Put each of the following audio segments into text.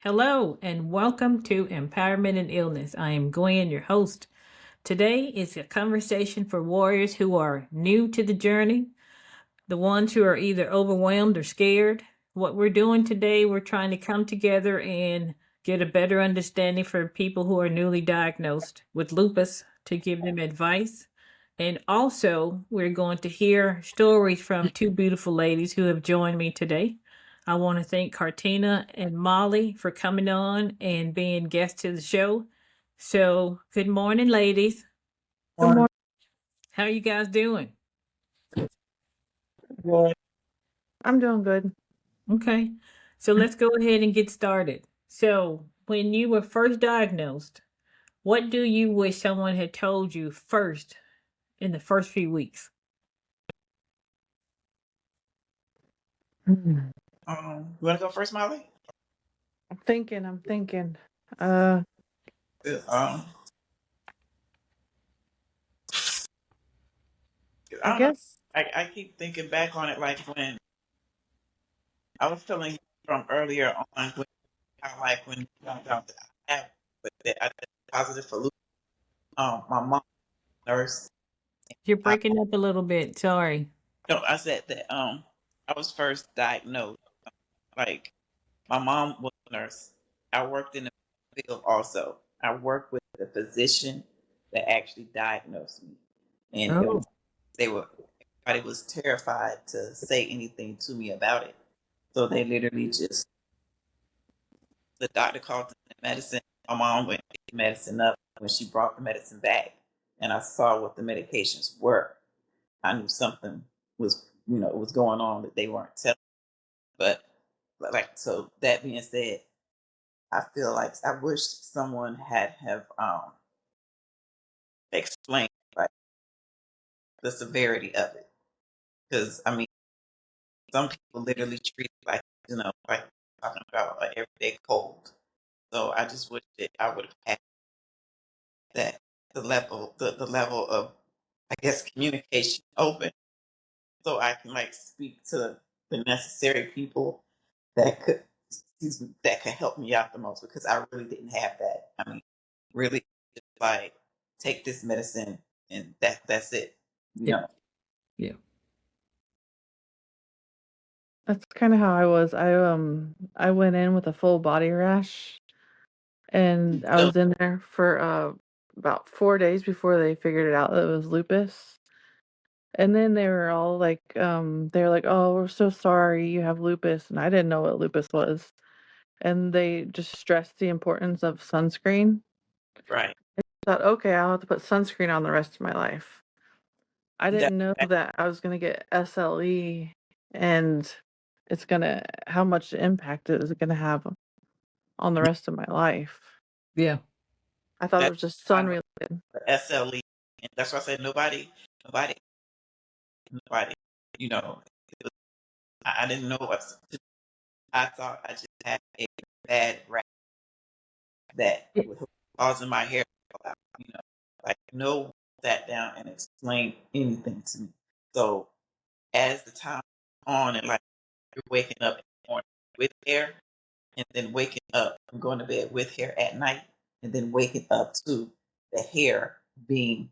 Hello and welcome to Empowerment and Illness. I am Gwen, your host. Today is a conversation for warriors who are new to the journey, the ones who are either overwhelmed or scared. What we're doing today, we're trying to come together and get a better understanding for people who are newly diagnosed with lupus to give them advice. And also, we're going to hear stories from two beautiful ladies who have joined me today. I want to thank Cartina and Molly for coming on and being guests to the show. So, good morning, ladies. Good morning. How are you guys doing? Well, I'm doing good. Okay. So, let's go ahead and get started. So, when you were first diagnosed, what do you wish someone had told you first in the first few weeks? Hmm. You want to go first, Molly? I'm thinking. Um, I I don't know. guess. I keep thinking back on it like when I was telling you from earlier on when when you found out that I had that I tested positive for lupus. My mom nurse. You're I, breaking up a little bit. Sorry. no, I said that I was first diagnosed. Like my mom was a nurse. I worked in the field also. I worked with the physician that actually diagnosed me, and it Oh, was they were everybody was terrified to say anything to me about it. So they literally just the doctor called the medicine. My mom went to pick the medicine up when she brought the medicine back, and I saw what the medications were. I knew something was was going on that they weren't telling. But like so that being said, I feel like I wish someone had have explained like the severity of it because I mean some people literally treat it like like talking about an everyday cold. So I just wish that I would have had that the level of I guess communication open so I can like speak to the necessary people that could that could help me out the most because I really didn't have that. I mean, really just like take this medicine and that's it. You yeah, know. yeah. That's kind of how I was. I went in with a full body rash, and I So was in there for about 4 days before they figured it out that it was lupus. And then they were all like, they were like, "Oh, we're so sorry you have lupus," and I didn't know what lupus was. And they just stressed the importance of sunscreen. right. I thought, okay, I'll have to put sunscreen on the rest of my life. I That, didn't know that I was gonna get SLE and how much impact it is gonna have on the rest of my life. Yeah. I thought it that was just I sun know related. the SLE, and that's why I said nobody, nobody. You know, it was, I didn't know what. I thought I just had a bad rash that Yeah. was causing my hair to fall out. Like no one sat down and explained anything to me. So as the time went on and like you're waking up in the morning with hair and then waking up and going to bed with hair at night and then waking up to the hair being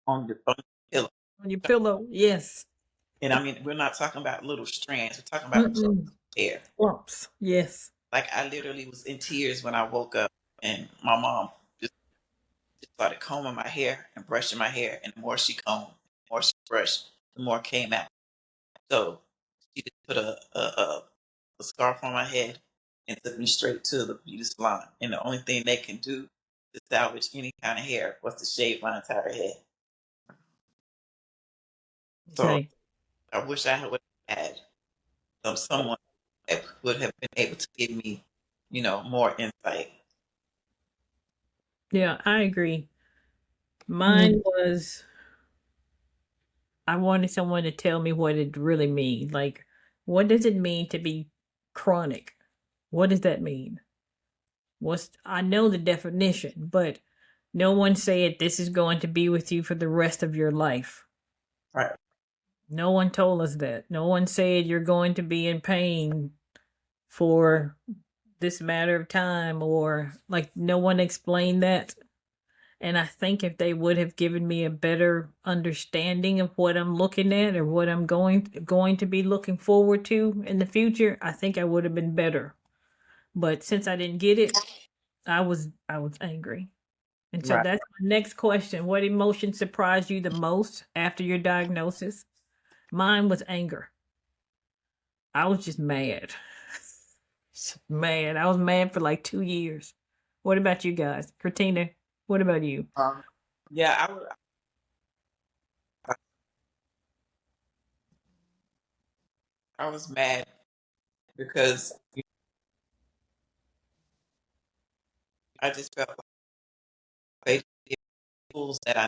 on your pillow. On your pillow. Yes. And I mean, we're not talking about little strands. We're talking about clumps Mm-mm. of hair. Clumps. Yes. Like I literally was in tears when I woke up, and my mom just started combing my hair and brushing my hair, and the more she combed, the more she brushed, the more came out. So she just put a scarf on my head and took me straight to the beauty salon. And the only thing they can do to salvage any kind of hair was to shave my entire head. So Okay. I wish I would have had someone that would have been able to give me, more insight. Yeah, I agree. Mine Mm. was I wanted someone to tell me what it really means. Like, what does it mean to be chronic? What does that mean? I know the definition, but no one said this is going to be with you for the rest of your life. Right. No one told us that. No one said you're going to be in pain for this matter of time, or like no one explained that. And I think if they would have given me a better understanding of what I'm looking at or what I'm going to be looking forward to in the future, I think I would have been better. But since I didn't get it, I was angry. And so Right. that's my next question. What emotion surprised you the most after your diagnosis? Mine was anger. I was just mad. Mad. I was mad for like 2 years. What about you guys? Christina, what about you? Yeah, I was mad because I just felt like they didn't give the tools that I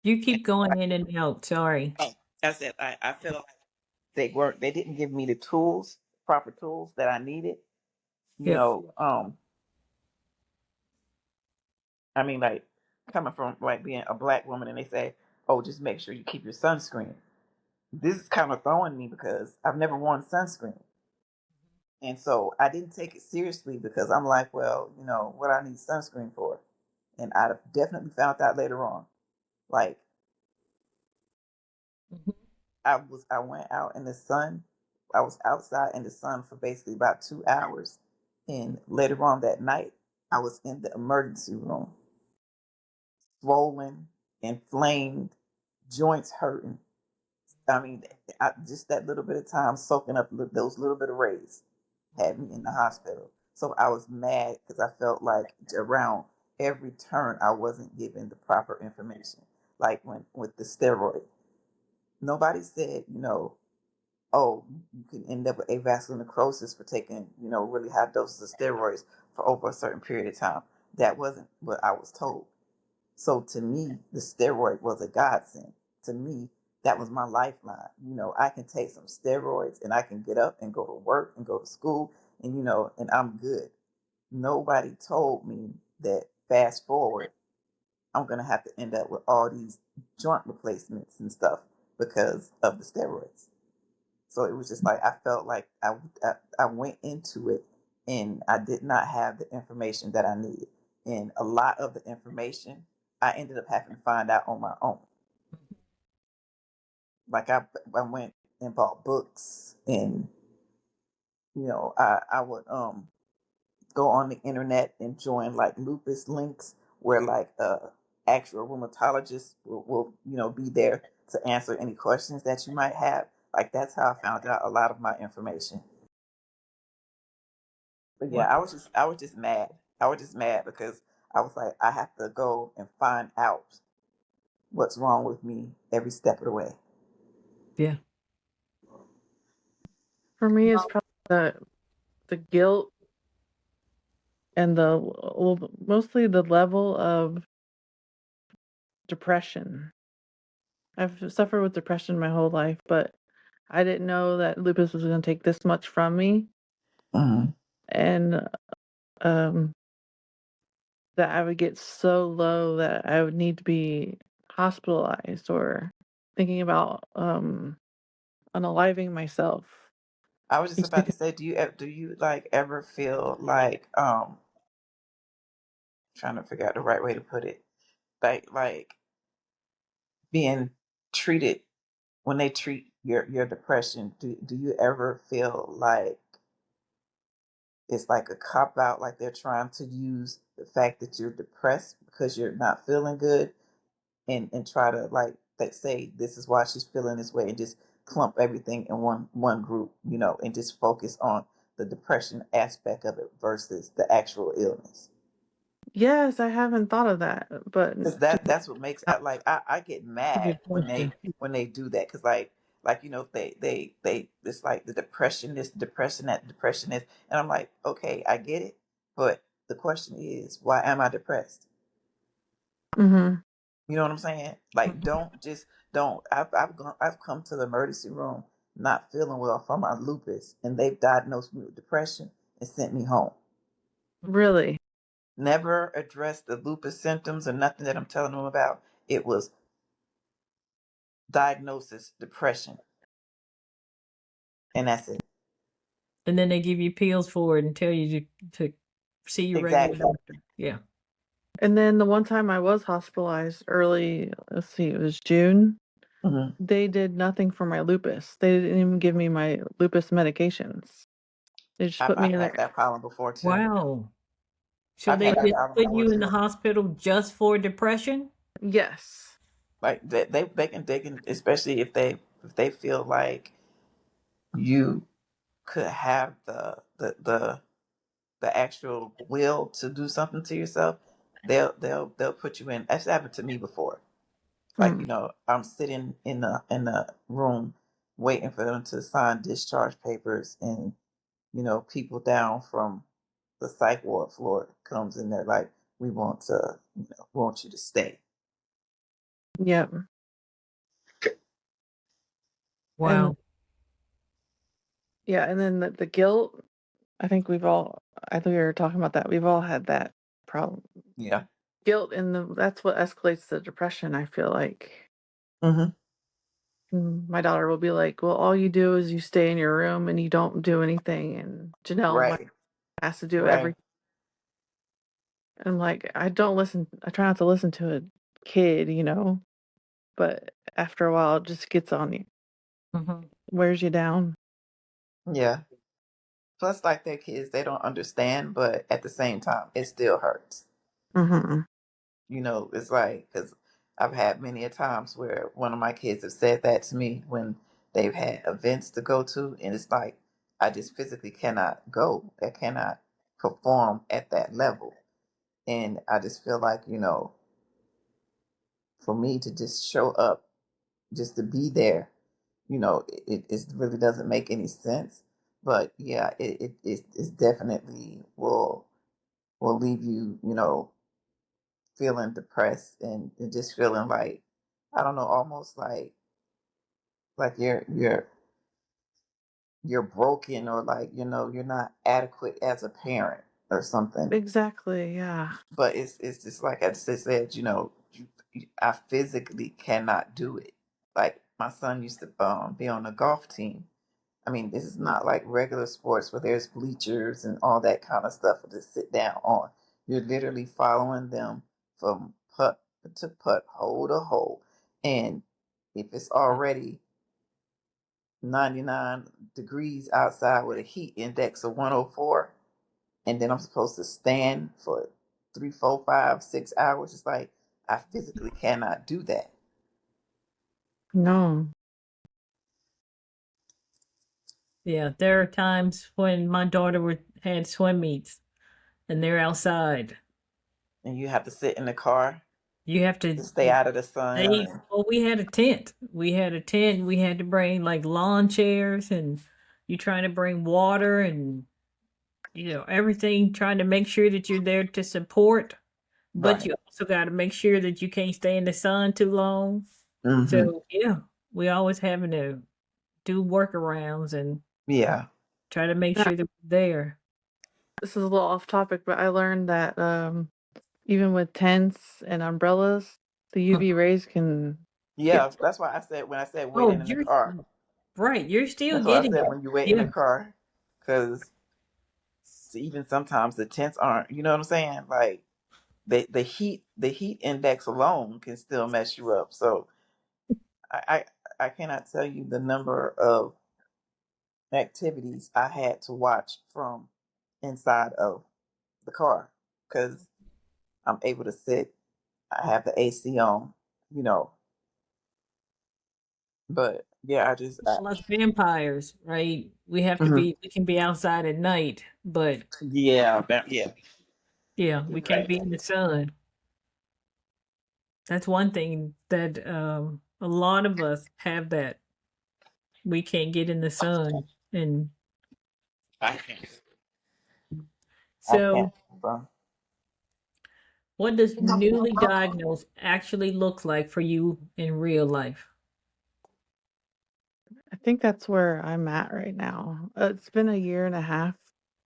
You needed. keep going in and out. Sorry. I said I feel like they didn't give me the tools, proper tools that I needed. You Yep. know, I mean, like coming from like being a black woman, and they say, "Oh, just make sure you keep your sunscreen." This is kind of throwing me because I've never worn sunscreen, and so I didn't take it seriously because I'm like, well, what I need sunscreen for, and I definitely found out later on. Like Mhm. I went out in the sun. I was outside in the sun for basically about 2 hours, and later on that night, I was in the emergency room, swollen, inflamed, joints hurting. I mean, just that little bit of time soaking up those little bit of rays had me in the hospital. So I was mad because I felt like around every turn I wasn't given the proper information. Like when with the steroid, nobody said, oh, you can end up with avascular necrosis for taking, really high doses of steroids for over a certain period of time. That wasn't what I was told. So to me, the steroid was a godsend. To me, that was my lifeline. I can take some steroids and I can get up and go to work and go to school and and I'm good. Nobody told me that fast forward, I'm gonna have to end up with all these joint replacements and stuff because of the steroids. So it was just like I felt like I went into it and I did not have the information that I needed. And a lot of the information I ended up having to find out on my own. Like I went and bought books and I would go on the internet and join like Lupus links where like actual rheumatologists will be there to answer any questions that you might have. Like that's how I found out a lot of my information. But yeah, Wow. I was just mad. I was just mad because I was like, I have to go and find out what's wrong with me every step of the way. Yeah. For me, it's probably the guilt and mostly the level of depression. I've suffered with depression my whole life, but I didn't know that lupus was going to take this much from me, Hmm. and um, that I would get so low that I would need to be hospitalized or thinking about unaliving myself. I was just about to say, do you like ever feel like trying to figure out the right way to put it, like being treated when they treat your depression? Do you ever feel like it's like a cop out, like they're trying to use the fact that you're depressed because you're not feeling good and try to like they say this is why she's feeling this way and just clump everything in one group, and just focus on the depression aspect of it versus the actual illness. Yes, I haven't thought of that, but Because just that's what makes I get a mad good when question. they do that because like they it's like the depression this depression that depression is, and I'm like, okay, I get it, but the question is, why am I depressed? Mm-hmm. You know what I'm saying? Like, don't. I've come to the emergency room not feeling well from my lupus, and they've diagnosed me with depression and sent me home. Really? Never addressed the lupus symptoms or nothing that I'm telling them about. It was diagnosis depression, and that's it. And then they give you pills for it and tell you to see your regular Exactly. doctor. Yeah. And then the one time I was hospitalized early, let's see, it was June. Hmm. They did nothing for my lupus. They didn't even give me my lupus medications. They just put me I've in had there. that problem before too. Wow. So I've they had that just problem put before you in the too. hospital just for depression? Yes. Like they can especially if they feel like you could have the actual will to do something to yourself, they'll put you in. That's happened to me before. Like, Mm. I'm sitting in a room waiting for them to sign discharge papers, and people down from the psych ward floor comes in there like, we want to, want you to stay. Yep. And Wow. yeah, and then the guilt, I think I think we were talking about that. We've all had that problem. Yeah. Guilt and that's what escalates the depression, I feel like. Hmm. My daughter will be like, "Well, all you do is you stay in your room and you don't do anything." And Janelle Right. has to do Right. everything. I'm like, I don't listen. I try not to listen to a kid, but after a while, it just gets on you, Mhm. wears you down. Yeah. Plus, like, their kids, they don't understand, but at the same time, it still hurts. Hmm. It's like, because I've had many a times where one of my kids have said that to me when they've had events to go to, and it's like, I just physically cannot go. I cannot perform at that level. And I just feel like, for me to just show up, just to be there, it really doesn't make any sense. But yeah, it definitely will leave you, feeling depressed, and just feeling like, I don't know, almost like you're broken, or like, you're not adequate as a parent or something. Exactly. Yeah. But it's just like I just said, I physically cannot do it. Like, my son used to be on a golf team. I mean, this is not like regular sports where there's bleachers and all that kind of stuff to sit down on. You're literally following them from putt to putt, hole to hole. And if it's already 99 degrees outside with a heat index of 104, and then I'm supposed to stand for 3, 4, 5, 6 hours, it's like, I physically cannot do that. No. Yeah, there are times when my daughter had swim meets and they're outside. And you have to sit in the car You have to to stay out of the sun. they well, we had a tent. We had a tent. We had to bring like lawn chairs and you trying to bring water and everything trying to make sure that you're there to support, but Right. you also got to make sure that you can't stay in the sun too long. Hmm. So, yeah, we always having to do workarounds and Yeah. try to make Now, sure that we're there. this is a little off topic, but I learned that even with tents and umbrellas, the UV rays can Yeah, get. that's why I said, when I said Oh, waiting in the you're car. right. You're still That's what I getting said, it. when you wait in the Yeah. car, because even sometimes the tents aren't. You know what I'm saying? Like, the heat index alone can still mess you up. So I cannot tell you the number of activities I had to watch from inside of the car, because I'm able to sit. I have the AC on. You know, but yeah, Plus vampires, right? Mhm. We can be outside at night, but Yeah, yeah, yeah, we you're can't right. be in the sun. That's one thing that a lot of us have that we can't get in the sun. And I can't. I can't. so, Bro. what does newly diagnosed actually look like for you in real life? I think that's where I'm at right now. It's been a year and a half.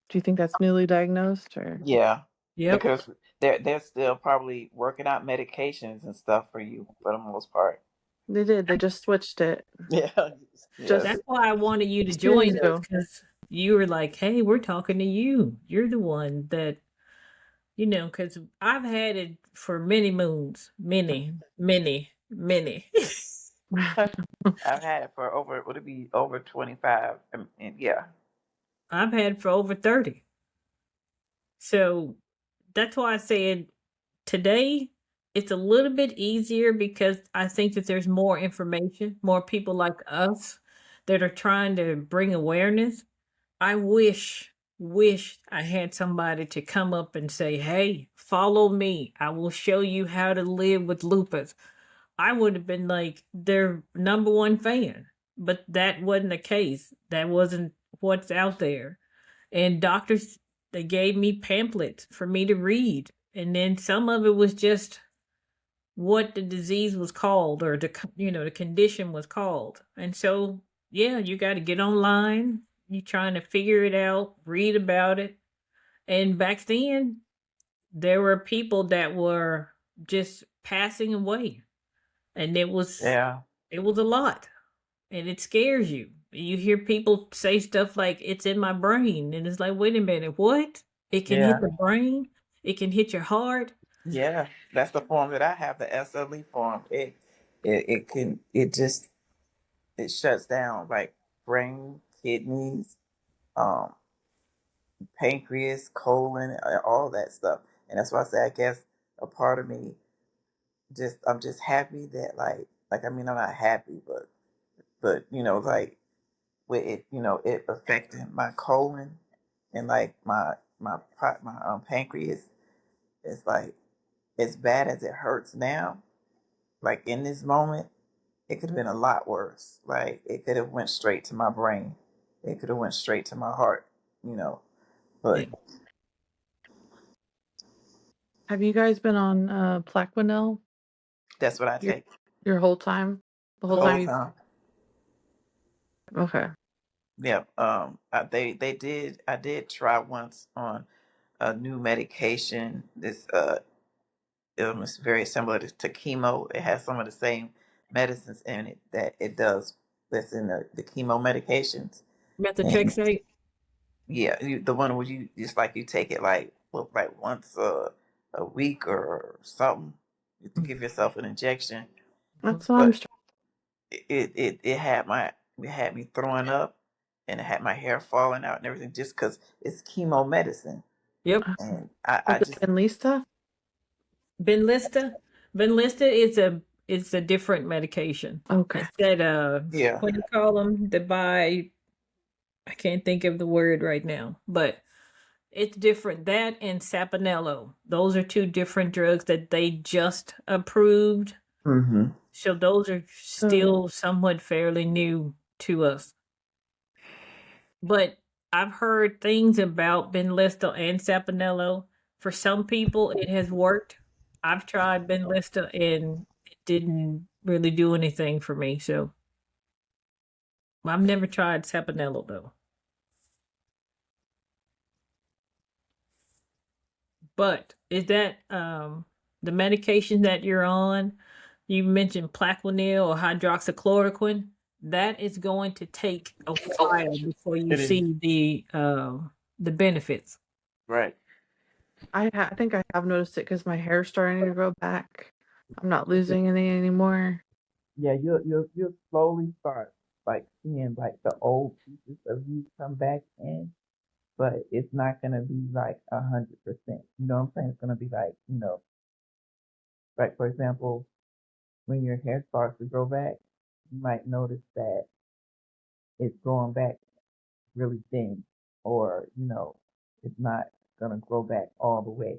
Do you think that's newly diagnosed or Yeah, Yep. because they're still probably working out medications and stuff for you for the most part. they did? They just switched it Yeah, just yes. That's why I wanted you to 2 days join us ago. because you were like, "Hey, we're talking to you. You're the one that, because I've had it for many moons, many, many, many. I've had it for over, would it be over 25? And yeah, I've had it for over 30. So that's why I said today it's a little bit easier because I think that there's more information, more people like us that are trying to bring awareness. I wish I had somebody to come up and say, "Hey, follow me. I will show you how to live with lupus." I would have been like their number one fan, but that wasn't the case. That wasn't what's out there. And doctors, they gave me pamphlets for me to read, and then some of it was just what the disease was called, or the condition was called. And so, yeah, you got to get online. You trying to figure it out, read about it. And back then, there were people that were just passing away, and yeah, it was a lot, and it scares you. You hear people say stuff like "it's in my brain," and it's like, wait a minute, what? It can hit yeah, the brain. It can hit your heart. yeah. That's the form that I have, the SLE form. It shuts down like brain, kidneys, um, pancreas, colon, all that stuff. And that's why I say I guess a part of me I'm just happy that like I mean I'm not happy, but like with it, it affecting my colon and like my pancreas. It's like as bad as it hurts now, like in this moment, it could have been a lot worse. Like it could have went straight to my brain. It could have went straight to my heart, you know. Yeah. But Have you guys been on Plaquenil that's what I your take your whole time? The the whole whole time you time. okay. Yeah. They did. I did try once on a new medication. This illness very similar to chemo. It has some of the same medicines in it that it does. That's in the chemo medications. And Methotrexate. yeah, the one where you just like you take it like like once a week or something to give yourself an injection. That's what I'm But it had me throwing up, and it had my hair falling out and everything just because it's chemo medicine. Yep. And Was I it just Benlista? Benlista. Benlista is a different medication. Okay. It's that yeah. what do you call them? The by I can't think of the word right now, but it's different. That and Sapinello. Those are two different drugs that they just approved. Mm-hmm. So those are So still somewhat fairly new to us. But I've heard things about Benlysta and Sapinello. For some people, it has worked. I've tried Benlysta and it didn't really do anything for me. So I've never tried Sapinello though. But is that the medication that you're on? You mentioned Plaquenil or hydroxychloroquine. That is going to take a while before you It is. see the benefits. Right. I think I have noticed it because my hair's starting to grow back. I'm not losing any anymore. Yeah, you'll slowly start like seeing like the old pieces of you come back in, but it's not gonna be like 100%. You know what I'm saying? It's gonna be like, like for example, when your hair starts to grow back, you might notice that it's growing back really thin, or it's not gonna grow back all the way,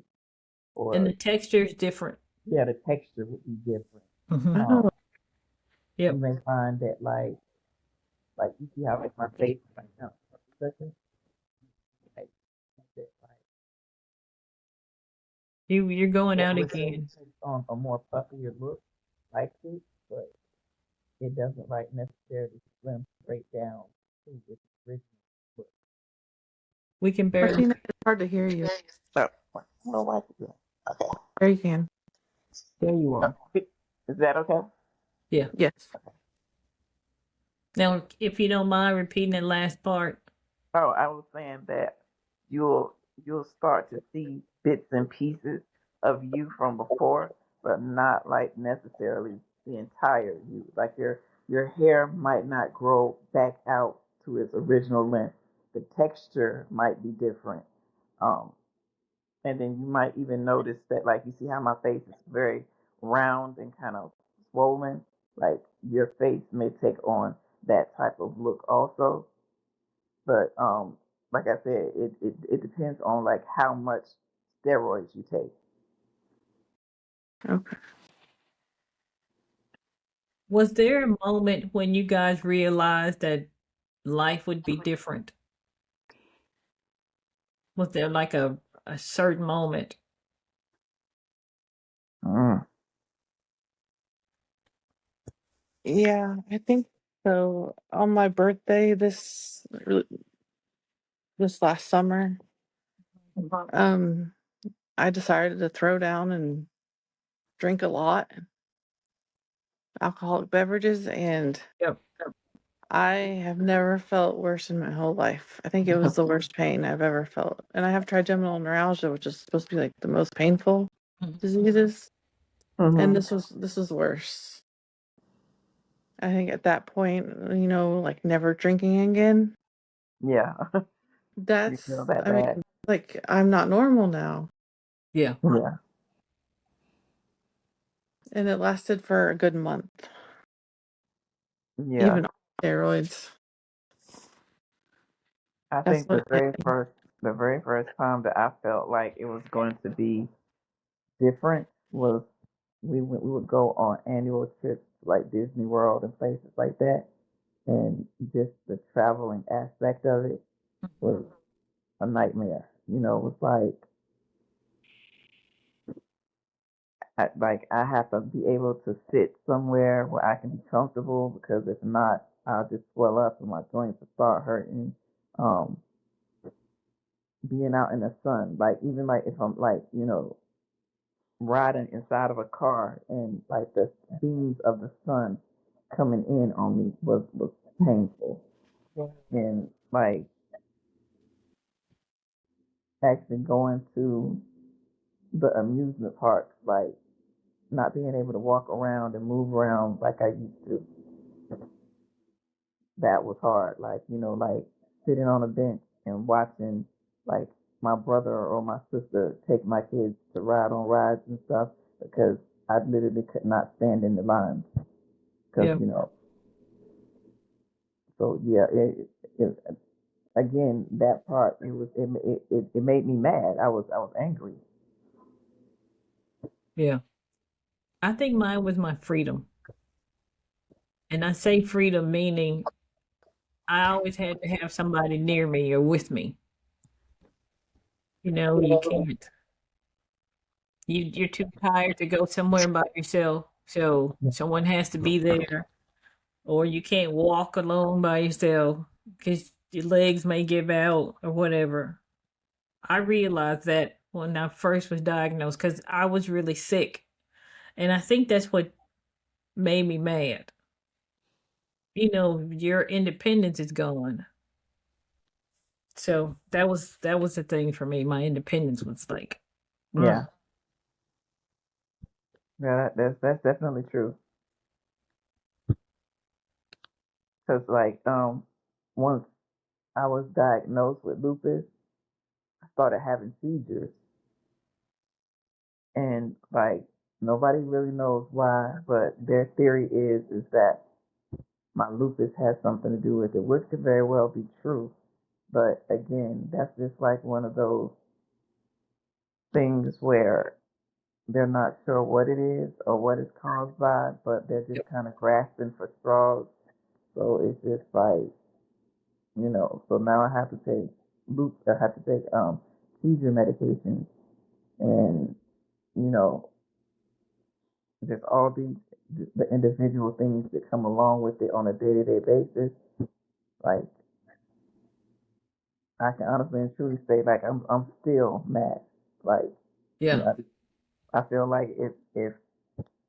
And the or texture is different. yeah, the texture would be different. Hmm. Oh, Um, you Yep. may find that like you see how like my face right now, like You're going it out would say it again. takes on a more puffier look like this, but it doesn't like necessarily slim straight down to its original look. We can barely. Martina, it's hard to hear you. So, well, why is it? Okay, There you can. There you are. is that okay? Yeah. Yes. Now, if you don't mind repeating that last part. Oh, I was saying that you'll you'll start to see bits and pieces of you from before, but not like necessarily the entire you. Like your hair might not grow back out to its original length. The texture might be different. Um, and then you might even notice that, like, you see how my face is very round and kind of swollen. Like your face may take on that type of look also. But like I said, it depends on like how much steroids you take. Okay. Was there a moment when you guys realized that life would be different? Was there like a certain moment? Mm. Yeah, I think so. On my birthday this last summer, um, I decided to throw down and drink a lot alcoholic beverages, and Yep. I have never felt worse in my whole life. I think it was the worst pain I've ever felt. And I have trigeminal neuralgia, which is supposed to be like the most painful Mhm. diseases, and Hmm. this was worse. I think at that point, like never drinking again. Yeah, you feel That's that I mean, bad. like I'm not normal now. Yeah. Yeah, And it lasted for a good month, yeah. even on steroids. I That's think what the very first time that I felt like it was going to be different was we would go on annual trips like Disney World and places like that, and just the traveling aspect of it was a nightmare. It was like I have to be able to sit somewhere where I can be comfortable, because if not, I'll just swell up and my joints will start hurting. Um, Being out in the sun, like even like if I'm like riding inside of a car and like the beams of the sun coming in on me was painful, and like actually going to the amusement parks, like not being able to walk around and move around like I used to, that was hard. Like, like sitting on a bench and watching like my brother or my sister take my kids to ride on rides and stuff, because I literally could not stand in the lines. Because, Yeah. so yeah, again, that part, it made me mad. I was angry. Yeah. I think mine was my freedom. And I say freedom meaning I always had to have somebody near me or with me. You can't you're too tired to go somewhere by yourself. So someone has to be there, or you can't walk alone by yourself because your legs may give out or whatever. I realized that when I first was diagnosed because I was really sick. And I think that's what made me mad. Your independence is gone. So that was the thing for me. My independence was like, mm, Yeah, yeah, that's definitely true. Because like once I was diagnosed with lupus, I started having seizures, and like nobody really knows why, but their theory is that my lupus has something to do with it, which could very well be true. But again, that's just like one of those things where they're not sure what it is or what it's caused by, but they're just yep, kind of grasping for straws. So it's just like, so now I have to take I have to take seizure medication, and you know, just all the individual things that come along with it on a day-to-day basis. Like, I can honestly and truly say, like, I'm still mad. Like, you yeah, know, I feel like if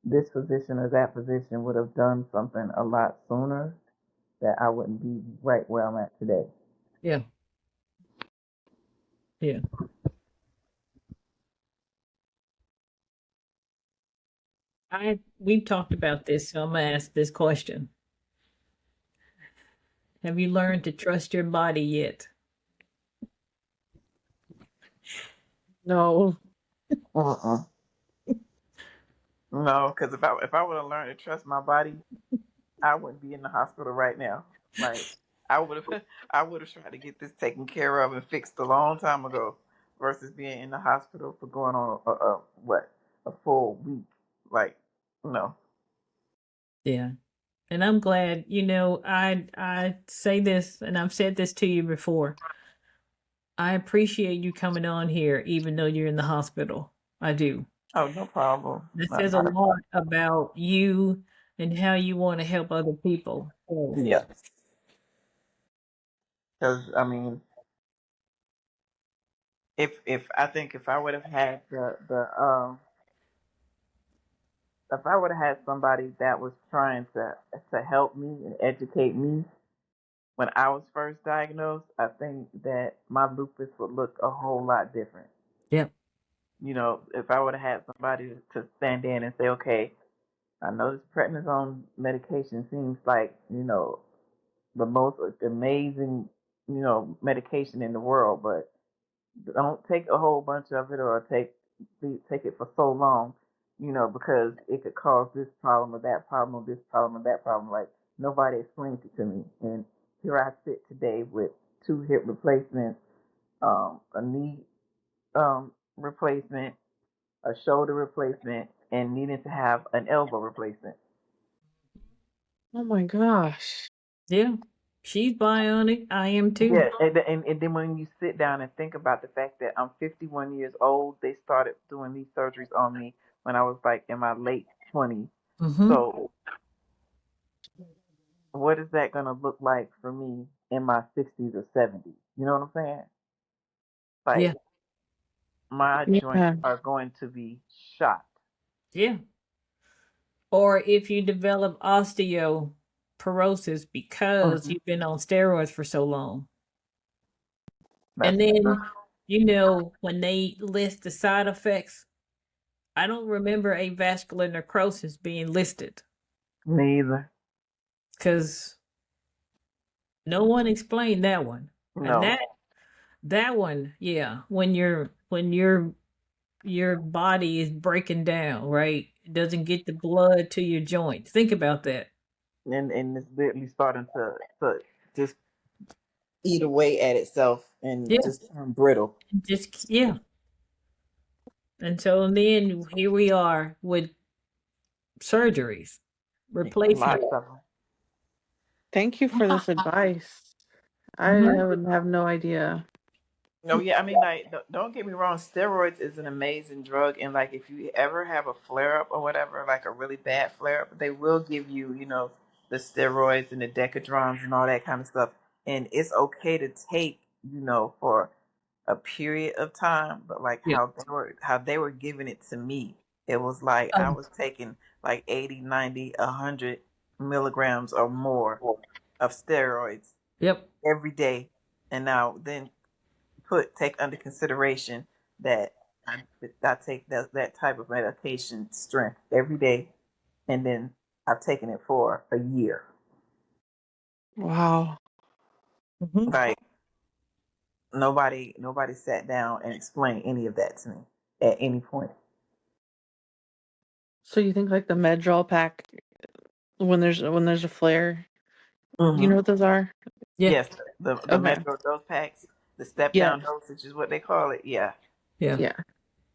this physician or that physician would have done something a lot sooner, that I wouldn't be right where I'm at today. yeah. Yeah. We've talked about this, so I'm gonna ask this question. Have you learned to trust your body yet? No. Uh-uh. No, because if I would have learned to trust my body, I wouldn't be in the hospital right now. Like I would have, I would have tried to get this taken care of and fixed a long time ago, versus being in the hospital for going on a full week. Like no. Yeah. And I'm glad, I say this and I've said this to you before. I appreciate you coming on here even though you're in the hospital. I do. Oh, no problem. This Not, says a not a lot problem. about you and how you want to help other people. So, Yeah, because I mean, if I think if I would have had the if I would have had somebody that was trying to help me and educate me when I was first diagnosed, I think that my lupus would look a whole lot different. yep. You know, if I would have had somebody to stand in and say, okay, I know this prednisone medication seems like, the most amazing, medication in the world, but don't take a whole bunch of it or take it for so long, because it could cause this problem or that problem or this problem or that problem. Like nobody explained it to me, and here I sit today with two hip replacements, a knee replacement, a shoulder replacement, and needing to have an elbow replacement. Oh my gosh. Yeah. She's bionic. I am too. Yeah, and then when you sit down and think about the fact that I'm 51 years old, they started doing these surgeries on me when I was like in my late 20s. Mm-hmm. So what is that going to look like for me in my 60s or 70s? You know what I'm saying? Yeah. Like my joints Yeah. are going to be shot. Yeah. Or if you develop osteoporosis because Hmm. you've been on steroids for so long. That's And true. then, when they list the side effects, I don't remember avascular necrosis being listed Me either. because no one explained that one. And No. that one, yeah, when your body is breaking down, right? It doesn't get the blood to your joints. Think about that. And it's literally starting to just eat away at itself and Yeah, just turn brittle. just yeah. And so then here we are with surgeries, replacing. Lots of them. Thank you for this advice. I Mhm. have no idea. No, yeah, I mean, like, don't get me wrong. Steroids is an amazing drug, and like, if you ever have a flare up or whatever, like a really bad flare up, they will give you, the steroids and the decadrons and all that kind of stuff, and it's okay to take, for a period of time. But like Yeah. how they were giving it to me, it was like I Um, was taking like 80, 90, 100 milligrams or more of steroids yep. every day, and now then take under consideration that I take that type of medication strength every day, and then I've taken it for a year. Wow. Mhm. Like nobody sat down and explained any of that to me at any point. So you think like the Medrol pack when there's a flare, you know Hmm. what those are? Yeah. Yes, the Okay. Metro dose packs, the step down Yes. dosage is what they call it. Yeah, Yeah. Yeah.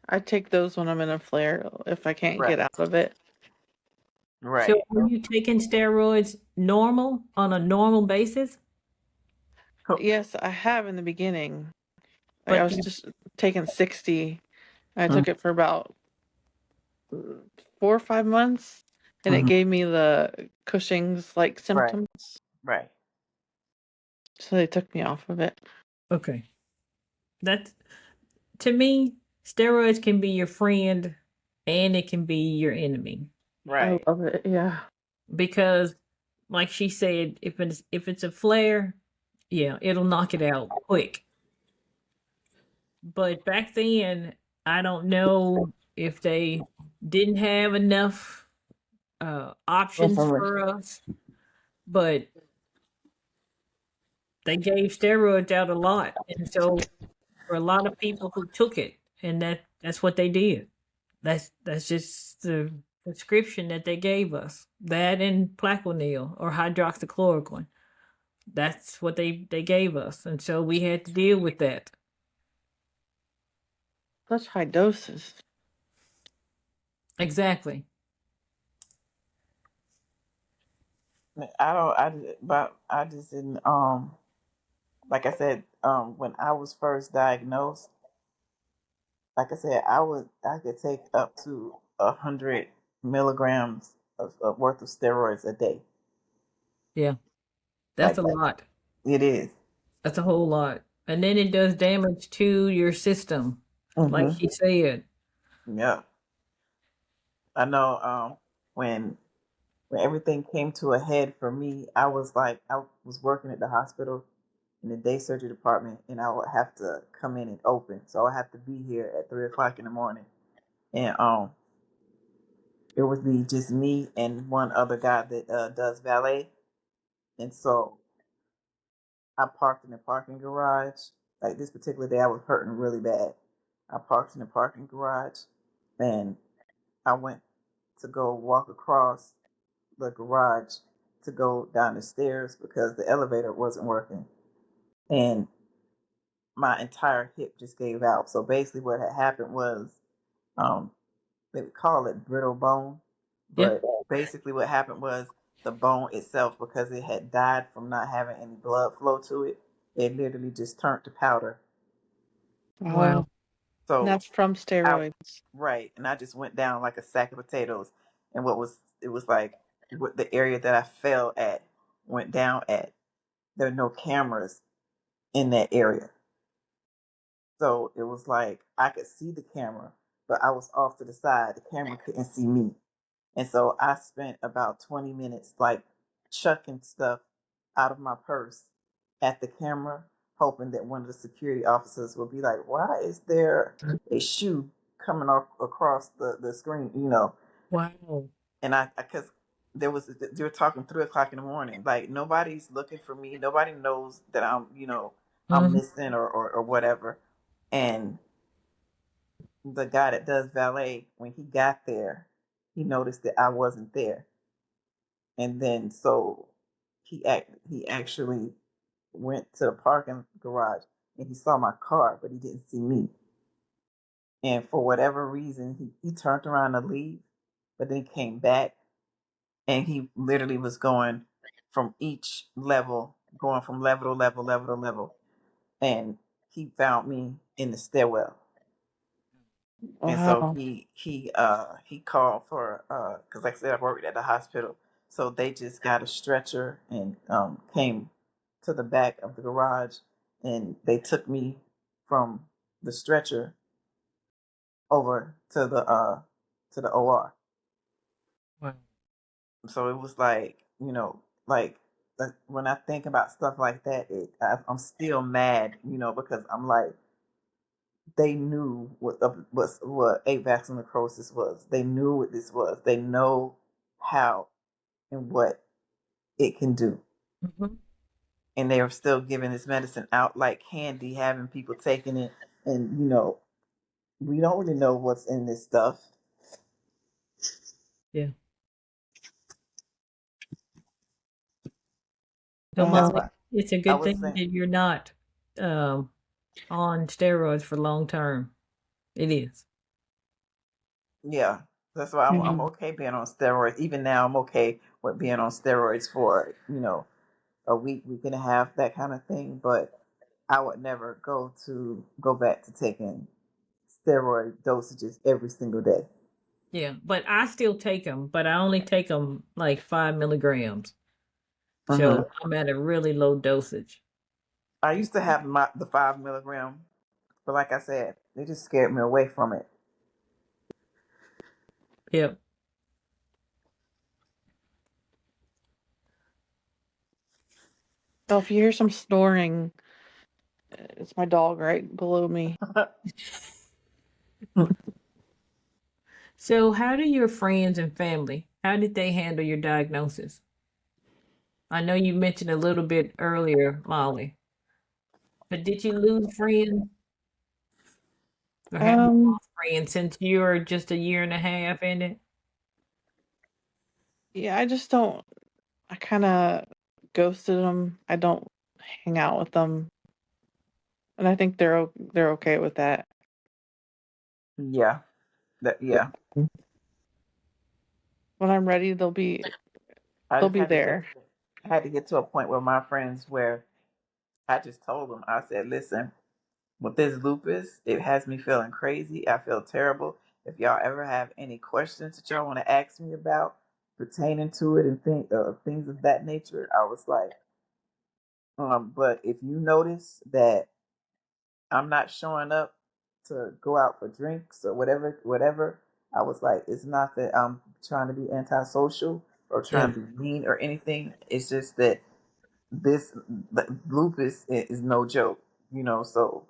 I take those when I'm in a flare if I can't right, get out of it. So right. are you taking steroids on a normal basis? Yes, I have in the beginning. Like I But was just taking 60. I Mm-hmm. took it for about 4 or 5 months, and it Hmm. gave me the Cushing's like Right, symptoms. right, So they took me off of it. okay. That's to me, steroids can be your friend and it can be your enemy. I right. love it. Yeah. Because like she said, if it's a flare, yeah, it'll knock it out quick. But back then, I don't know if they didn't have enough options Information. for us, but they gave steroids out a lot, and so for a lot of people who took it, and that's what they did. That's just the prescription that they gave us. That and Plaquenil or hydroxychloroquine. That's what they gave us, and so we had to deal with that. Such high doses. Exactly. I don't. But I just didn't. Like I said, when I was first diagnosed, like I said, I could take up to 100 milligrams of worth of steroids a day. Yeah, that's Like a lot. it is. That's a whole lot. And then it does damage to your system, like Mm-hmm. she said. Yeah, I know. When when everything came to a head for me, I was working at the hospital in the day surgery department, and I would have to come in and open, so I have to be here at 3 o'clock in the morning, and it would be just me and one other guy that does valet, and so I parked in the parking garage. Like this particular day, I was hurting really bad. I parked in the parking garage, and I went to go walk across the garage to go down the stairs because the elevator wasn't working, and my entire hip just gave out. So basically, what had happened was, um, they would call it brittle bone, Yep. but basically, what happened was the bone itself, because it had died from not having any blood flow to it, it literally just turned to powder. Wow. Wow. And So that's from I steroids. right, and I just went down like a sack of potatoes, and what was it was like what the area that I fell at went down at. There were no cameras in that area. So it was like I could see the camera, but I was off to the side. The camera couldn't see me. And so I spent about 20 minutes like chucking stuff out of my purse at the camera, hoping that one of the security officers would be like, "Why is there a shoe coming off across the screen?" Wow. And because they were talking 3 o'clock in the morning. Like nobody's looking for me. Nobody knows that I'm Hmm. missing or whatever. And the guy that does valet, when he got there, he noticed that I wasn't there, and then so he actually went to the parking garage and he saw my car, but he didn't see me. And for whatever reason, he turned around to leave, but then he came back and he literally was going from each level, going from level to level, level to level, and he found me in the stairwell. And so Wow. he called for because like I said I worked at the hospital, so they just got a stretcher and came to the back of the garage, and they took me from the stretcher over to the OR. Wow. So it was like like when I think about stuff like that, I'm still mad, because I'm like they knew what AVAX necrosis was. They knew what this was. They know how and what it can do. Hmm. And they are still giving this medicine out like candy, having people taking it. And, we don't really know what's in this stuff. Yeah. So, That's Wow. Molly, why it's a I good was thing saying, that you're not um, on steroids for long term. It is. yeah, that's why I'm Mhm. okay being on steroids. Even now, I'm okay with being on steroids for, a week and a half, that kind of thing. But I would never go back to taking steroid dosages every single day. Yeah, but I still take them, but I only take them like 5 milligrams. Hmm. So I'm at a really low dosage. I used to have the 5 milligram, but like I said, they just scared me away from it. Yep. So if you hear some snoring, It's my dog right below me. So, how do your friends and family, how did they handle your diagnosis? I know you mentioned a little bit earlier, Molly, but did you lose friends or have you Um, lost friends since you're just a year and a half in it? yeah, I just don't. I kind of ghosted them. I don't hang out with them, and I think they're okay with that. Yeah, yeah. When I'm ready, I they'll just be had to get there. I had to get to a point where my friends where I just told them, I said, listen, with this lupus, it has me feeling crazy. I feel terrible. If y'all ever have any questions that y'all want to ask me about pertaining to it and things of that nature, I was like, but if you notice that I'm not showing up to go out for drinks or whatever, I was like, it's not that I'm trying to be antisocial or Yeah. trying to be mean or anything. It's just that this lupus is no joke, so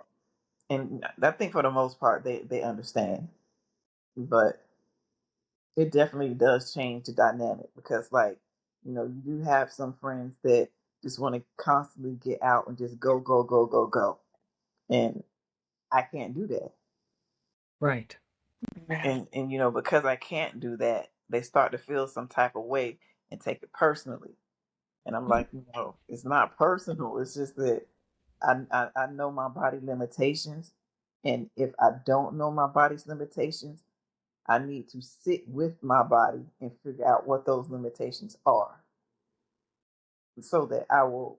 and I think for the most part they understand, but it definitely does change the dynamic because like you do have some friends that just want to constantly get out and just go go go go go, and I can't do that. Right. Yeah. And because I can't do that, they start to feel some type of way and take it personally, and I'm like, it's not personal, it's just that I know my body limitations, and if I don't know my body's limitations, I need to sit with my body and figure out what those limitations are, so that I will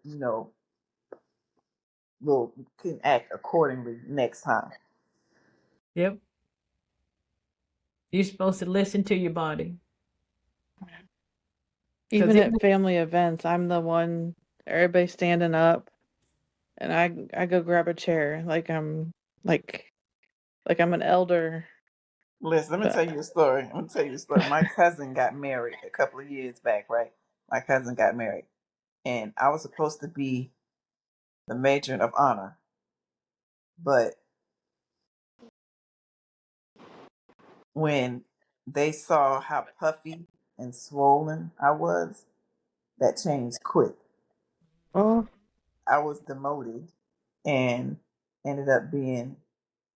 can act accordingly next time. Yep. You're supposed to listen to your body because Even it. at family events, I'm the one. Everybody standing up, and I go grab a chair like like I'm an elder. Listen, let me But tell you a story. I'm gonna tell you a story. My cousin got married a couple of years back, right? My cousin got married, and I was supposed to be the matron of honor, but when they saw how puffy and swollen I was, that changed quick. oh, I was demoted and ended up being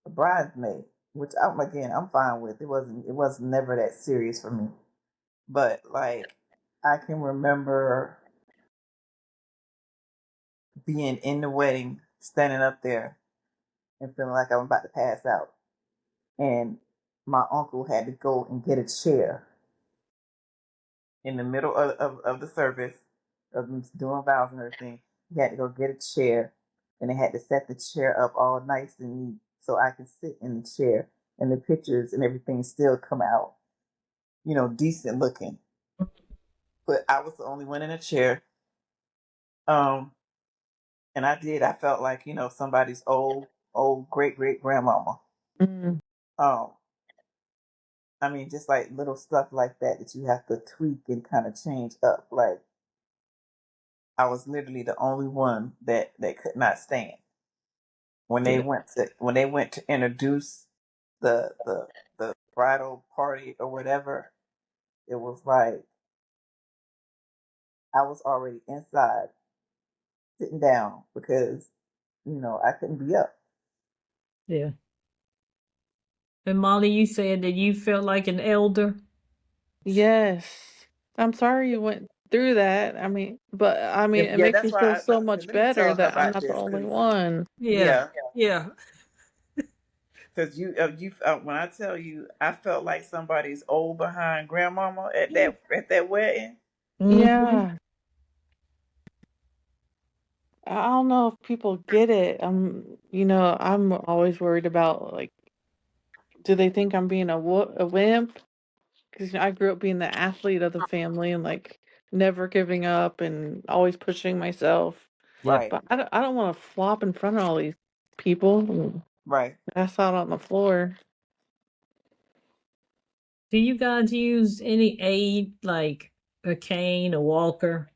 a bridesmaid, which I'm fine with. It was never that serious for me. But like I can remember being in the wedding, standing up there and feeling like I'm about to pass out. And my uncle had to go and get a chair in the middle of the service of them doing vows and everything. He had to go get a chair, and they had to set the chair up all nice and neat so I could sit in the chair, and the pictures and everything still come out, decent looking. But I was the only one in a chair. Um, and I felt like somebody's old great great grandmama. mm, Um, I mean, just like little stuff like that you have to tweak and kind of change up. Like I was literally the only one that could not stand Yeah. when they went to introduce the bridal party or whatever. It was like I was already inside sitting down because I couldn't be up. Yeah. And Molly, you said that you felt like an elder. yes. I'm sorry you went through that. I mean, it Yeah, makes that's me why feel I so said, much let me better tell her that I'm about not the this only because one. Yeah. yeah, Yeah. because you when I tell you I felt like somebody's old behind grandmama at that wedding. Mm-hmm. Yeah. I don't know if people get it. I'm always worried about like, do they think I'm being a wimp? Because I grew up being the athlete of the family and like never giving up and always pushing myself. Yeah. Right, But I don't want to flop in front of all these people and right. pass out on the floor. Do you guys use any aid like a cane, a walker,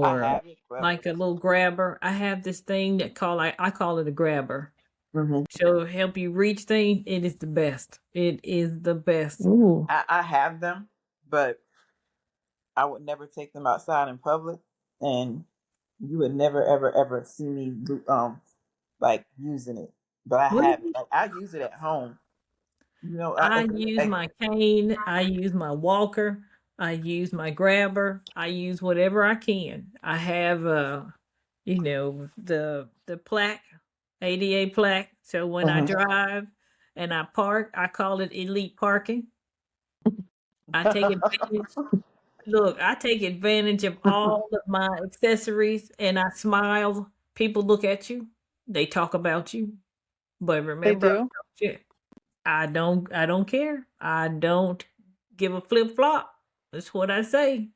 I or have it, but like a little grabber. I have this thing that I call it a grabber. hmm So help you reach things. It is the best. It is the best. Ooh. I have them, but I would never take them outside in public, and you would never ever ever see me like using it. But I What? have it. Like, I use it at home. I Okay, use like, my cane. I use my walker. I use my grabber. I use whatever I can. I have the plaque, ADA plaque. So when I mhm. drive and I park, I call it elite parking. I take advantage. Look, I take advantage of all of my accessories and I smile. People look at you. They talk about you. But They remember, do? I don't care. I don't give a flip flop. That's what I say.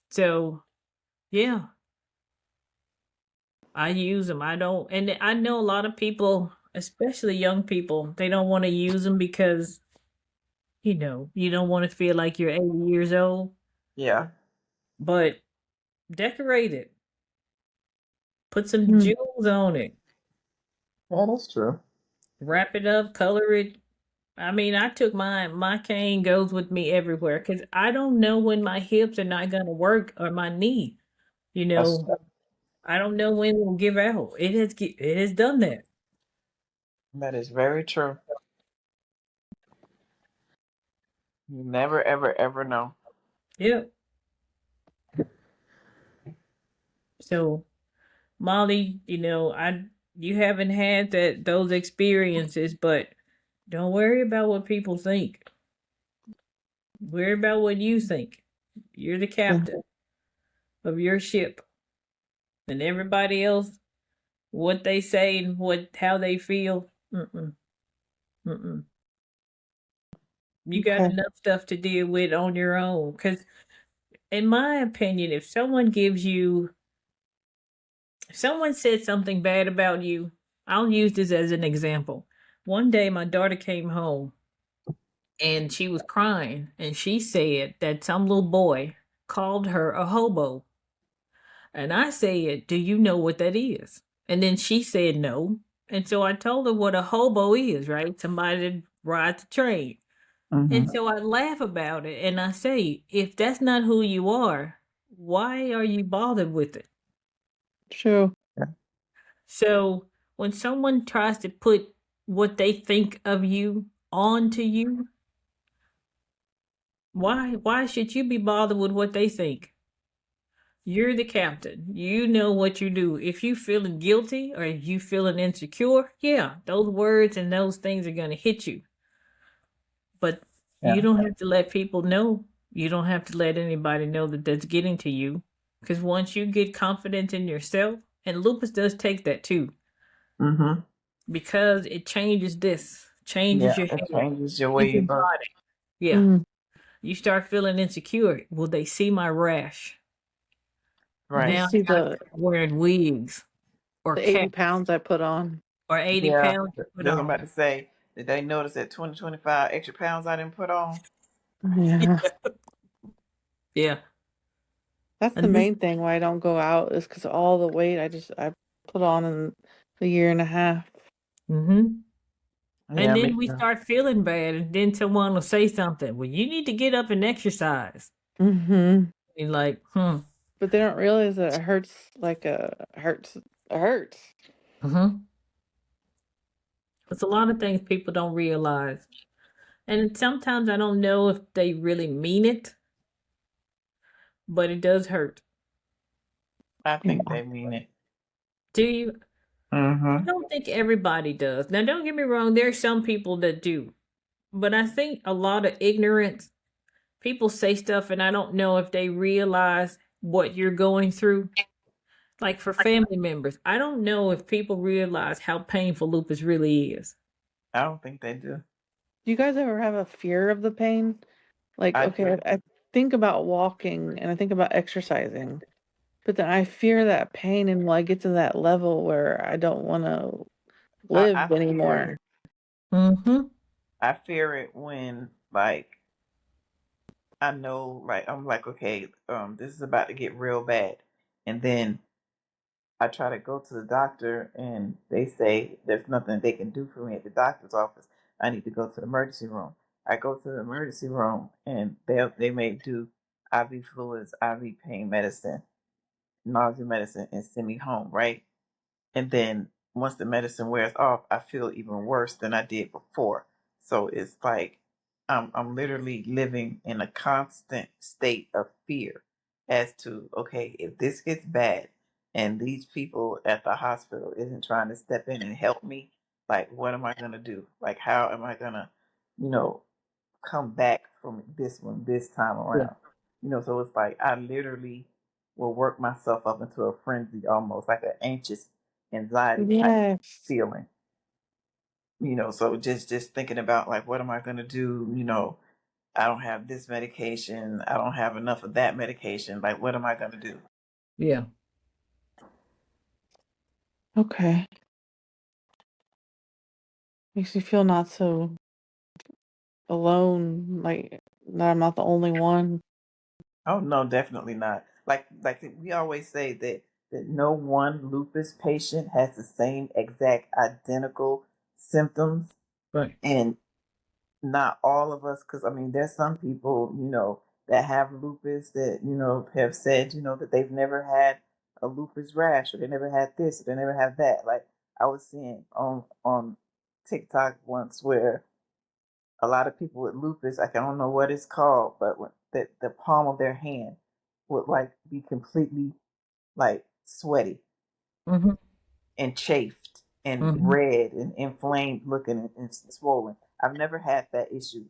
So yeah, I use them. I don't, and I know a lot of people, especially young people, they don't want to use them because you don't want to feel like you're 80 years old. Yeah, But decorate it, put some Hmm. jewels on it, yeah, that's true. wrap it up, color it. I mean, I took my cane goes with me everywhere because I don't know when my hips are not gonna work or my knee. You That's know, I don't know when it'll give out. It has done that. that is very true. You never ever ever know. Yep. So Molly, you haven't had those experiences, but don't worry about what people think. Worry about what you think. You're the Okay. captain of your ship, and everybody else, what they say and how they feel. Mm-mm, mm-mm. You got Okay. enough stuff to deal with on your own. Because, in my opinion, if someone said something bad about you, I'll use this as an example. One day, my daughter came home and she was crying, and she said that some little boy called her a hobo. And I said, "Do you know what that is?" And then she said, "No." And so I told her what a hobo is, right? Somebody that rides the train. Mm-hmm. And so I laugh about it and I say, if that's not who you are, why are you bothered with it? True. Yeah. So when someone tries to put what they think of you onto you, why should you be bothered with what they think? You're the captain. You know what you do. If you feeling guilty or if you feeling insecure, yeah, those words and those things are gonna hit you. But you Yeah. don't have to let people know. You don't have to let anybody know that that's getting to you. Because once you get confident in yourself, and lupus does take that too, Mm-hmm. because it changes Yeah. your It head, changes your way changes you your birth. body. Yeah. Mm. You start feeling insecure. Will they see my rash? They Right. Now see I gotta start wearing wigs or the 80 caps pounds I put on. or 80 Yeah. pounds you put That's what I'm on. about to say. Did they notice that 20, 25 extra pounds I didn't put on? Yeah. Yeah. That's the And this main thing why I don't go out is because all the weight I put on in a year and a half. hmm Yeah, And me then we too. start feeling bad, and then someone will say something. Well, you need to get up and exercise. Hmm. You're like, hmm. But they don't realize that it hurts hurts. It hurts. Mm-hmm. It's a lot of things people don't realize. And sometimes I don't know if they really mean it, but it does hurt. I Yeah. think they mean it. Do you? I Mm-hmm. don't think everybody does. Now, don't get me wrong, there are some people that do. But I think a lot of ignorance, people say stuff, and I don't know if they realize what you're going through. Like for family members, I don't know if people realize how painful lupus really is. I don't think they do. Do you guys ever have a fear of the pain? Like, I okay, do. I think about walking and I think about exercising, but then I fear that pain and I get to that level where I don't want to I live fear anymore. it. Mm-hmm. I fear it when, like, I know, like I'm like, okay, this is about to get real bad, and then I try to go to the doctor, and they say there's nothing they can do for me at the doctor's office. I need to go to the emergency room. I go to the emergency room, and they may do IV fluids, IV pain medicine, nausea medicine, and send me home, right? And then once the medicine wears off, I feel even worse than I did before. So it's like I'm literally living in a constant state of fear as to, okay, if this gets bad and these people at the hospital isn't trying to step in and help me, like what am I gonna do? Like how am I gonna, you know, come back from this one this time Yeah. around? So it's like I literally will work myself up into a frenzy, almost like an anxious anxiety type Yes. feeling. So just thinking about like what am I gonna do? I don't have this medication, I don't have enough of that medication. Like what am I gonna do? Yeah. Okay. Makes me feel not so alone, like that I'm not the only one. Oh no, definitely not. Like we always say that no one lupus patient has the same exact identical symptoms, Right. and not all of us, because I mean there's some people that have lupus that have said that they've never had a lupus rash, or they never had this, or they never had that. Like I was seeing on TikTok once where a lot of people with lupus, like I don't know what it's called, but the palm of their hand would like be completely like sweaty Mm-hmm. and chafed and Mm-hmm. red and inflamed looking, and swollen. I've never had that issue.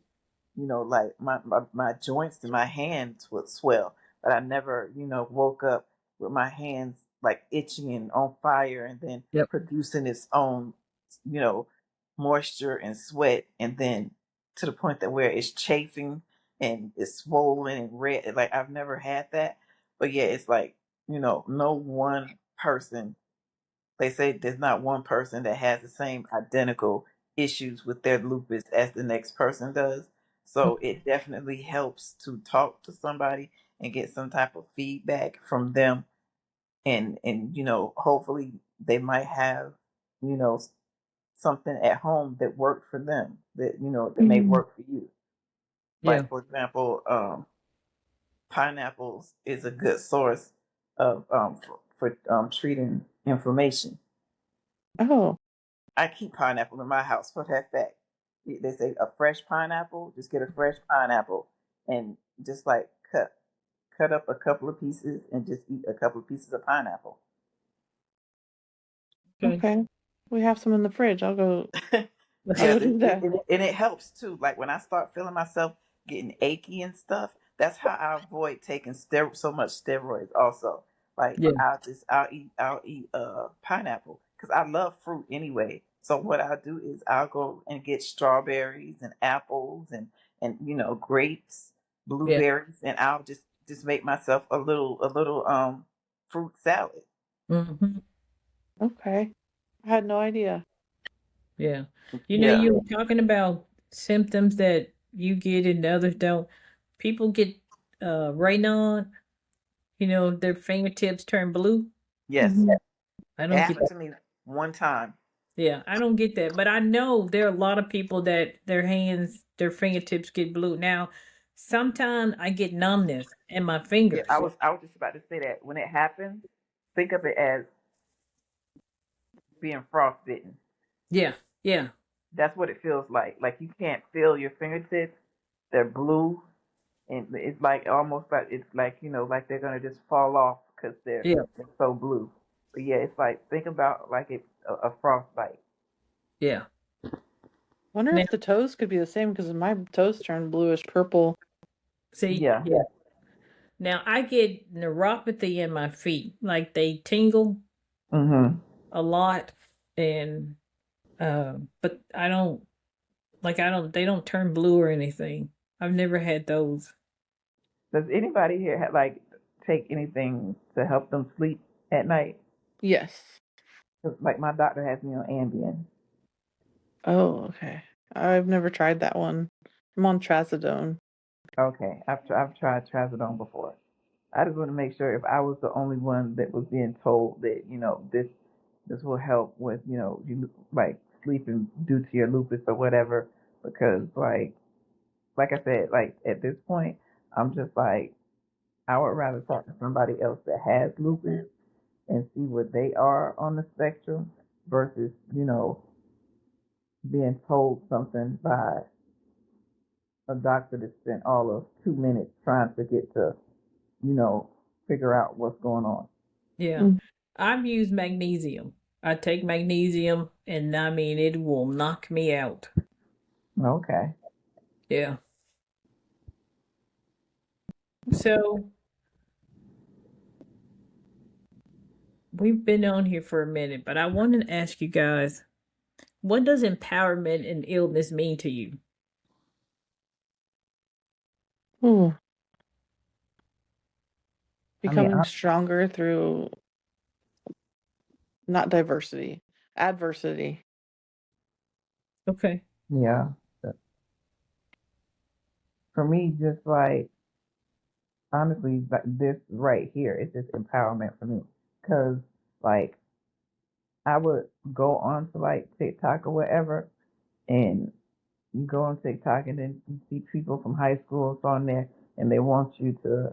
Like my joints and my hands would swell, but I never, woke up with my hands like itching and on fire, and then Yep. producing its own, you know, moisture and sweat, and then to the point that where it's chafing and it's swollen and red. Like I've never had that, but yeah, it's like no one person. They say there's not one person that has the same identical issues with their lupus as the next person does. So it definitely helps to talk to somebody and get some type of feedback from them, and hopefully they might have you know something at home that worked for them, that may Mhm. work for you. Yeah. Like for example, pineapples is a good source of for treating inflammation. Oh, I keep pineapple in my house for that fact. They say a fresh pineapple, just get a fresh pineapple and just like cut up a couple of pieces and just eat a couple of pieces of pineapple. Okay. okay. We have some in the fridge. I'll Yeah, go do that. and it helps too. Like when I start feeling myself getting achy and stuff, that's how I avoid taking so much steroids. Also, like Yeah. I'll eat pineapple because I love fruit anyway. So what I'll do is I'll go and get strawberries and apples and grapes, Yeah. blueberries, and I'll just make myself a little fruit salad. Mm-hmm. Okay. I had no idea. Yeah. Yeah. You were talking about symptoms that you get and others don't. People get Raynaud, their fingertips turn blue. Yes. Mhm. I It don't get happened that. to me one time. Yeah, I don't get that. But I know there are a lot of people that their fingertips get blue. Now, sometimes I get numbness in my Yeah, I fingers. was I was just about to say that when it happens, think of it as being frostbitten. Yeah, yeah, That's what it feels like. Like you can't feel your fingertips; they're blue, and it's like almost like it's like like they're gonna just fall off because yeah, they're so blue. But yeah, it's like think about like it's a frostbite. yeah. Wonder Now, if the toes could be the same because my toes turned bluish purple. see, Yeah. yeah. Now I get neuropathy in my feet, like they tingle Mhm. a lot, and but I don't. They don't turn blue or anything. I've never had those. Does anybody here like take anything to help them sleep at night? Yes. 'Cause, like my doctor has me on Ambien. Oh, okay. I've never tried that one. I'm on trazodone. Okay, I've tried trazodone before. I just want to make sure if I was the only one that was being told that this will help with you like sleeping due to your lupus or whatever, because like I said, like at this point I'm just like I would rather talk to somebody else that has lupus and see what they are on the spectrum versus being told something by a doctor that spent all of 2 minutes trying to get to you know figure out what's going on. Yeah. Mm. I've used magnesium. I take magnesium and I mean it will knock me out. Okay. Yeah. So we've been on here for a minute, but I wanted to ask you guys, what does empowerment in illness mean to you? Ooh, I mean, becoming stronger through not diversity, adversity. Okay. yeah. For me, just like honestly, like this right here is just empowerment for me. Cause like I would go on to like TikTok or whatever, and you go on TikTok and then you see people from high school on there, and they want you to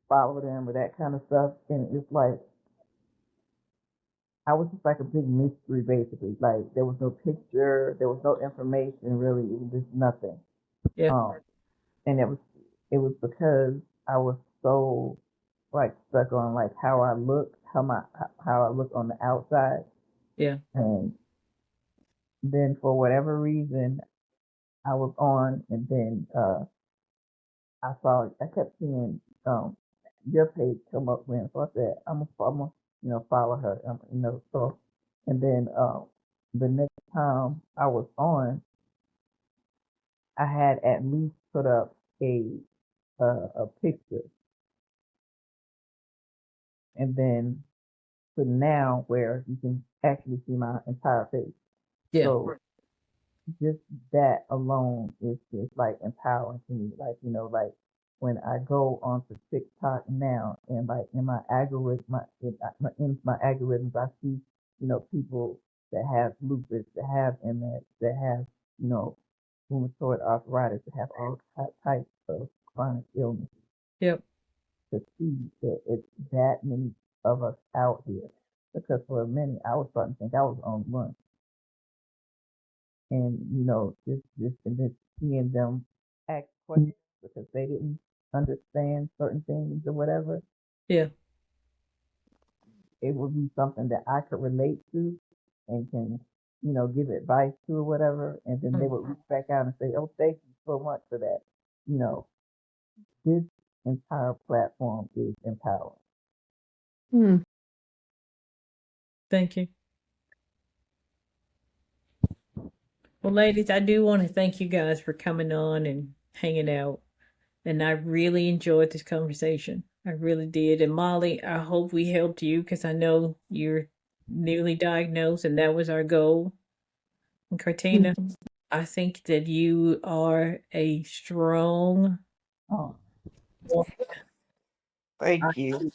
follow them or that kind of stuff, and it's like I was just like a big mystery basically. Like there was no picture, there was no information really, it was just nothing. Yeah. Um, and it was because I was so like stuck on like how I look, how I look on the outside, Yeah. and then for whatever reason I was on, and then I kept seeing your page come up when, so I said I'm gonna follow her, so, and then the next time I was on, I had at least put up a picture, and then to now where you can actually see my entire face. Yeah. So just that alone is just like empowering to me. Like, like when I go onto TikTok now and like in my algorithm, in my algorithms, I see, people that have lupus, that have MS, that have, you know, rheumatoid arthritis, that have all types of chronic illness, Yep. to see that it's that many of us out here. Because for a minute, I was starting to think I was the only one. And, just and then seeing them ask questions because they didn't understand certain things or whatever, Yeah. it would be something that I could relate to and can, give advice to or whatever. And then they Mm. would reach back out and say, "Oh, thank you so much for that." You know, this entire platform is empowering. Hmm. Thank you. Well, ladies, I do want to thank you guys for coming on and hanging out. And I really enjoyed this conversation. I really did. And Molly, I hope we helped you because I know you're newly diagnosed and that was our goal. And Cartina, I think that you are a strong Oh, woman. I, thank you.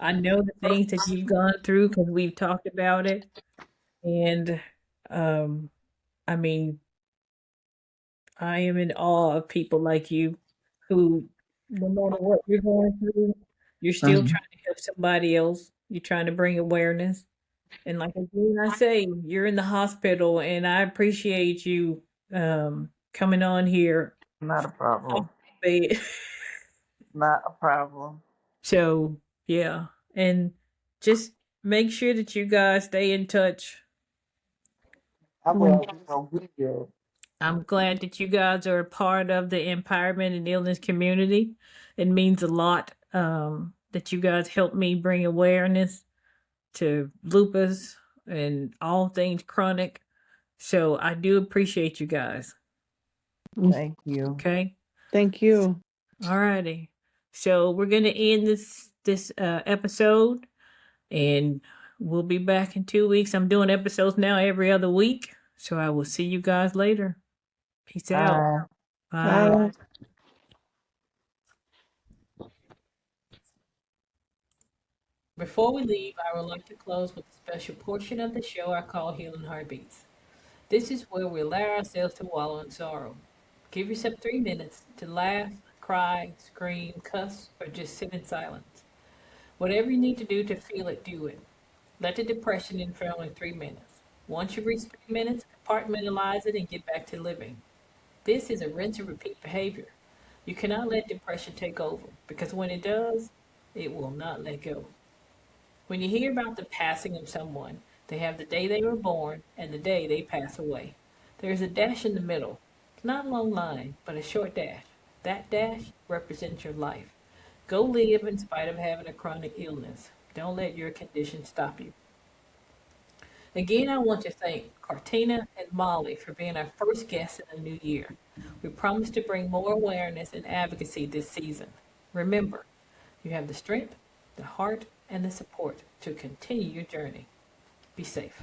I know the things that you've gone through because we've talked about it. And um, I mean, I am in awe of people like you who, no matter what you're going through, you're still Mhm. trying to help somebody else. You're trying to bring awareness. And like again, I say, you're in the hospital, and I appreciate you coming on here. Not a Off problem. the bed. Not a problem. So yeah, and just make sure that you guys stay in touch. I Mm. will. So we good. I'm glad that you guys are a part of the empowerment and illness community. It means a lot that you guys help me bring awareness to lupus and all things chronic. So I do appreciate you guys. Thank you. Okay. Thank you. All righty. So we're gonna end this episode, and we'll be back in 2 weeks. I'm doing episodes now every other week. So I will see you guys later. Peace out. Bye. Bye. Bye. Before we leave, I would like to close with a special portion of the show I call Healing Heartbeats. This is where we allow ourselves to wallow in sorrow. Give yourself 3 minutes to laugh, cry, scream, cuss, or just sit in silence. Whatever you need to do to feel it, do it. Let the depression in for only 3 minutes. Once you reach 3 minutes, compartmentalize it and get back to living. This is a rinse and repeat behavior. You cannot let depression take over because when it does, it will not let go. When you hear about the passing of someone, they have the day they were born and the day they pass away. There is a dash in the middle. Not a long line, but a short dash. That dash represents your life. Go live in spite of having a chronic illness. Don't let your condition stop you. Again, I want to thank Cartina and Molly for being our first guests in the new year. We promise to bring more awareness and advocacy this season. Remember, you have the strength, the heart, and the support to continue your journey. Be safe.